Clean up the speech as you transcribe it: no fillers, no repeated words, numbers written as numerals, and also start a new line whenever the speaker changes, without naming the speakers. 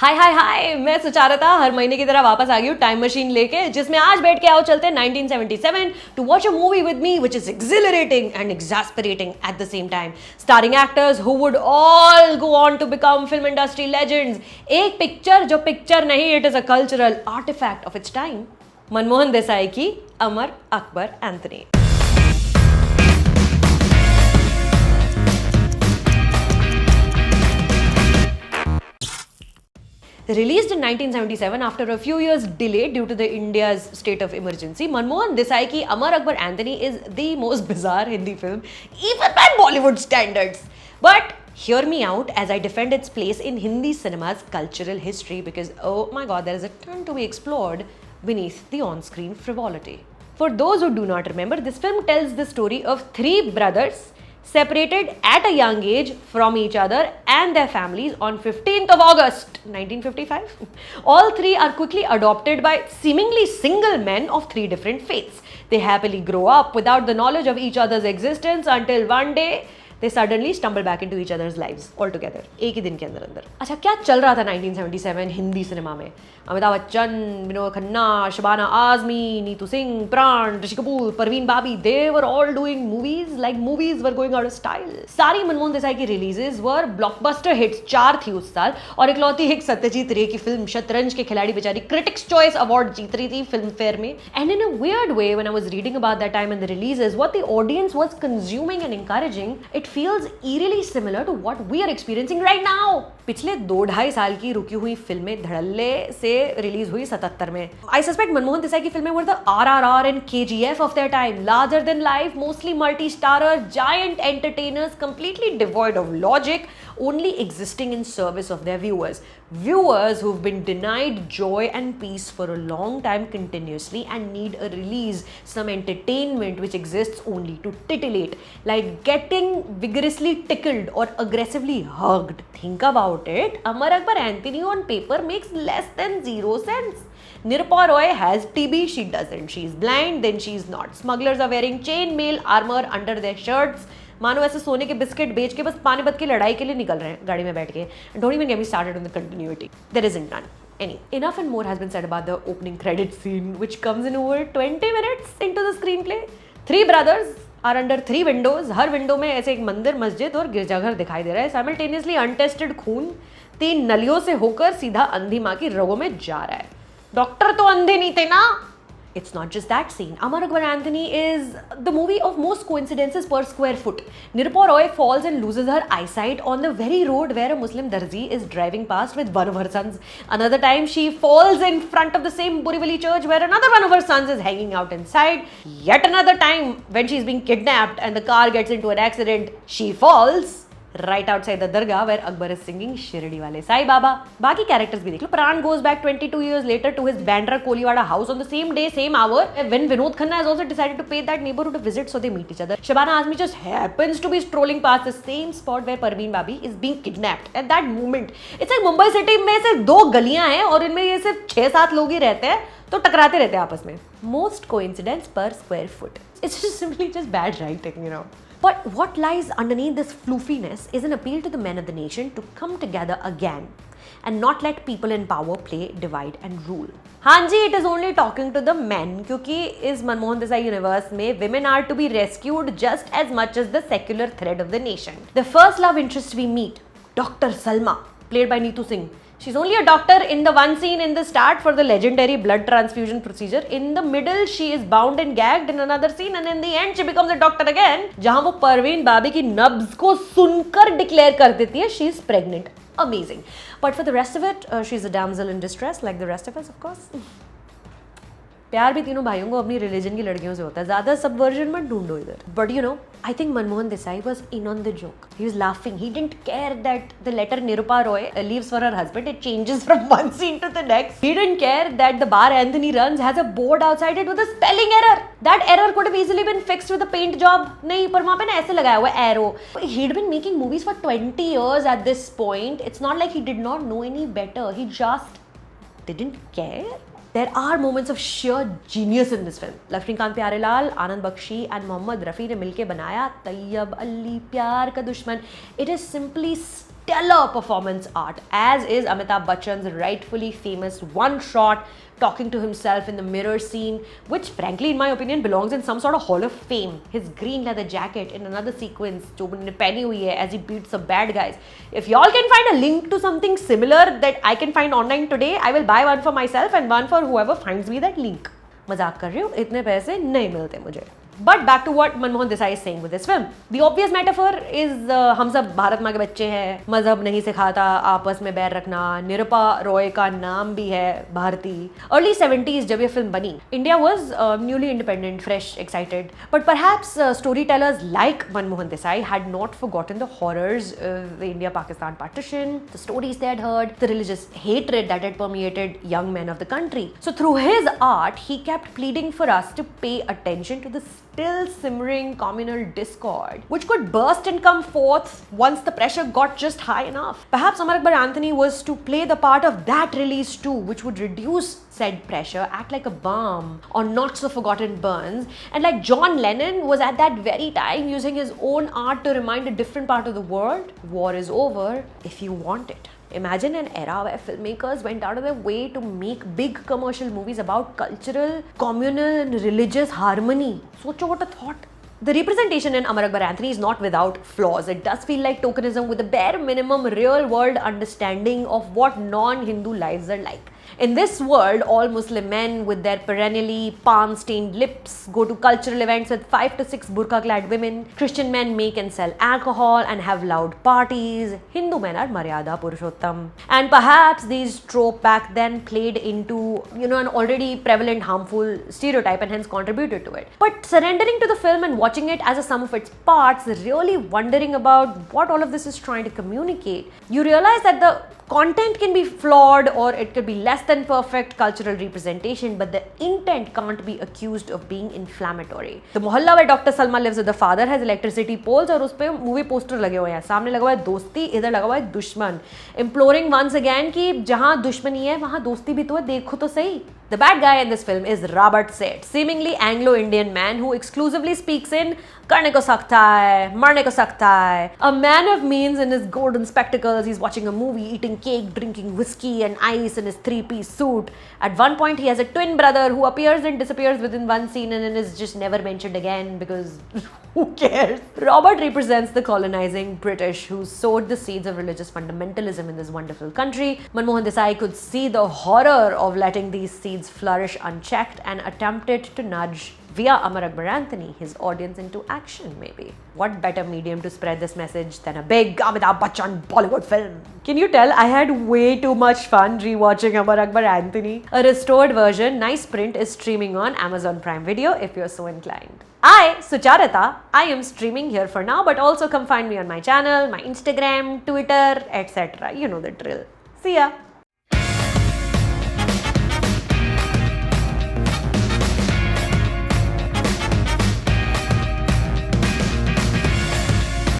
हाय हाय हाय, मैं सुचारिता हर महीने की तरह वापस आ गई हूँ टाइम मशीन लेके, जिसमें आज बैठ के आओ चलते हैं 1977 to watch a movie with me which is exhilarating and exasperating at the same time, starring actors who would all go on to become film industry legends. एक पिक्चर जो पिक्चर नहीं, it is a cultural artifact of its time. Manmohan Desai की Amar Akbar Anthony. Released in 1977 after a few years delayed due to the India's state of emergency, Manmohan Desai ki Amar Akbar Anthony is the most bizarre Hindi film, even by Bollywood standards. But hear me out as I defend its place in Hindi cinema's cultural history because, oh my god, there is a ton to be explored beneath the on-screen frivolity. For those who do not remember, this film tells the story of three brothers separated at a young age from each other and their families on 15th of August 1955. All three are quickly adopted by seemingly single men of three different faiths. They happily grow up without the knowledge of each other's existence until one day they suddenly stumble back into each other's lives altogether. एक ही दिन के अंदर अंदर। अच्छा, क्या चल रहा था 1977 हिंदी सिनेमा में? अमिताभ बच्चन, विनोद खन्ना, शबाना आजमी, नीतू सिंह, प्राण, ऋषि कपूर, परवीन बाबी, they were all doing movies like movies were going out of style. सारी मनमोहन देसाई की रिलीजेस वर ब्लॉकबस्टर हिट्स, 4 थी उस साल, और इकलौती हिट सत्यजीत रे की फिल्म शतरंज के खिलाड़ी बेचारी क्रिटिक्स चॉइस अवार्ड जीत रही थी फिल्म फेयर में. And in a weird way, when I was reading about that time and the releases, what the audience was consuming and encouraging, it feels eerily similar to what we are experiencing right now. पिछले 2-2.5 साल की रुकी हुई फिल्में धड़ल्ले से release हुई 77 में. I suspect मनमोहन देसाई की फिल्में were the RRR and KGF of their time, larger than life, mostly multi-starrer, giant entertainers, completely devoid of logic, only existing in service of their viewers. Viewers who've been denied joy and peace for a long time continuously and need a release, some entertainment which exists only to titillate, like getting vigorously tickled or aggressively hugged. Think about it. Amar Akbar Anthony on paper makes less than 0 sense. Nirupa Roy has TB, she doesn't. She's blind, then she's not. Smugglers are wearing chainmail armor under their shirts. मानो ऐसे सोने के biscuit बेच के बस पानीपत की लड़ाई के लिए निकल रहे हैं गाड़ी में बैठ के. Don't even get me started on the continuity. There isn't none. Enough and more has been said about the opening credit scene, which comes in over 20 minutes into the screenplay. 3 brothers are under 3 windows. Her window में ऐसे एक मंदिर, मस्जिद और गिरजाघर दिखाई दे रहा है. Simultaneously untested खून 3 नलियों से होकर सीधा अंधी माँ की रगों में जा रहा है. डॉक्टर तो अंधे नहीं थे ना. It's not just that scene. Amar Akbar Anthony is the movie of most coincidences per square foot. Nirupa Roy falls and loses her eyesight on the very road where a Muslim darzi is driving past with one of her sons. Another time she falls in front of the same Borivali church where another one of her sons is hanging out inside. Yet another time when she's being kidnapped and the car gets into an accident, she falls right outside the dargah where Akbar is singing Shirdi wale Sai Baba. बाकी characters भी देख लो. Pran goes back 22 years later to his Bandra Koliwada house on the same day, same hour, when Vinod Khanna has also decided to pay that neighborhood a visit, so they meet each other. Shabana Azmi just happens to be strolling past the same spot where Parveen Babi is being kidnapped. At that moment, it's like Mumbai city में से 2 गलियां हैं और इनमें ये सिर्फ 6-7 लोग ही रहते हैं, तो टकराते रहते हैं आपस में. Most coincidence per square foot. It's just simply just bad writing, you know. But what lies underneath this floofiness is an appeal to the men of the nation to come together again and not let people in power play divide and rule. हाँ जी, it is only talking to the men, क्योंकि इस Manmohan Desai universe में women are to be rescued just as much as the secular thread of the nation. The first love interest we meet, Dr. Salma, played by Neetu Singh. She's only a doctor in the one scene in the start for the legendary blood transfusion procedure. In the middle, she is bound and gagged in another scene, and in the end, she becomes a doctor again. जहाँ वो परवीन बाबी की नब्ज को सुनकर declare कर देती है, she is pregnant. Amazing. But for the rest of it, she's a damsel in distress, like the rest of us, of course. प्यार भी तीनों भाइयों को अपनी रिलीजन की लड़कियों से होता है. ज्यादा सबवर्जन मत ढूंढो इधर. But you know, I think Manmohan Desai was in on the joke. He was laughing. He didn't care that the letter Nirupa Roy leaves for her husband. It changes from one scene to the next. He didn't care that the bar Anthony runs has a board outside it with a spelling error. That error could have easily been fixed with a paint job. नहीं, पर वहाँ पे ना ऐसे लगाया हुआ arrow. He'd been making movies for 20 years at this point. It's not like he did not know any better. He just didn't care. There are moments of sheer genius in this film. Laxmikant Pyarelal, Anand Bakshi and Mohammad Rafi ने मिलके बनाया तैयब अली प्यार का दुश्मन. It is simply stellar performance art, as is Amitabh Bachchan's rightfully famous one-shot talking to himself in the mirror scene, which frankly in my opinion belongs in some sort of hall of fame. His green leather jacket in another sequence जो मैंने पहनी हुई है as he beats the bad guys. If y'all can find a link to something similar that I can find online today, I will buy one for myself and one for whoever finds me that link. मजाक कर रही हूँ, इतने पैसे नहीं मिलते मुझे. But back to what Manmohan Desai is saying with this film. The obvious metaphor is हम सब भारत माँ के बच्चे हैं, मजहब नहीं सिखाता आपस में बैर रखना, निरुपा रॉय का नाम भी है भारती. Early 70s जब ये फिल्म बनी, India was newly independent, fresh, excited. But perhaps storytellers like Manmohan Desai had not forgotten the horrors of the India-Pakistan partition, the stories they had heard, the religious hatred that had permeated young men of the country. So through his art, he kept pleading for us to pay attention to the still simmering communal discord, which could burst and come forth once the pressure got just high enough. Perhaps Amar Akbar Anthony was to play the part of that release too, which would reduce said pressure, act like a balm on not so forgotten burns, and like John Lennon was at that very time using his own art to remind a different part of the world, war is over if you want it. Imagine an era where filmmakers went out of their way to make big commercial movies about cultural, communal and religious harmony. Socho what a thought. The representation in Amar Akbar Anthony is not without flaws. It does feel like tokenism with a bare minimum real-world understanding of what non-Hindu lives are like. In this world, all Muslim men with their perennially palm-stained lips go to cultural events with 5 to 6 burqa-clad women. Christian men make and sell alcohol and have loud parties. Hindu men are Maryada Purushottam. And perhaps these tropes back then played into, an already prevalent harmful stereotype and hence contributed to it. But surrendering to the film and watching it as a sum of its parts, really wondering about what all of this is trying to communicate, you realize that the content can be flawed or it could be less than perfect cultural representation, but the intent can't be accused of being inflammatory. The mohalla where Dr. Salma lives with the father has electricity poles और उस पे movie poster लगे हुए हैं. सामने लगा हुआ है दोस्ती, इधर लगा हुआ है दुश्मन. Imploring once again कि जहाँ दुश्मनी है वहाँ दोस्ती भी तो है, देखो तो सही. The bad guy in this film is Robert Seth, seemingly Anglo-Indian man who exclusively speaks in करने को सकता है, मरने को सकता है. A man of means in his golden spectacles, he's watching a movie, eating cake, drinking whiskey and ice in his 3-piece suit. At one point, he has a twin brother who appears and disappears within one scene and then is just never mentioned again because who cares? Robert represents the colonizing British who sowed the seeds of religious fundamentalism in this wonderful country. Manmohan Desai could see the horror of letting these seeds flourish unchecked and attempted to nudge via Amar Akbar Anthony, his audience into action maybe. What better medium to spread this message than a big Amitabh Bachchan Bollywood film? Can you tell I had way too much fun rewatching Amar Akbar Anthony? A restored version, nice print, is streaming on Amazon Prime Video if you're so inclined. Sucharita, I am streaming here for now, but also come find me on my channel, my Instagram, Twitter, etc. You know the drill. See ya!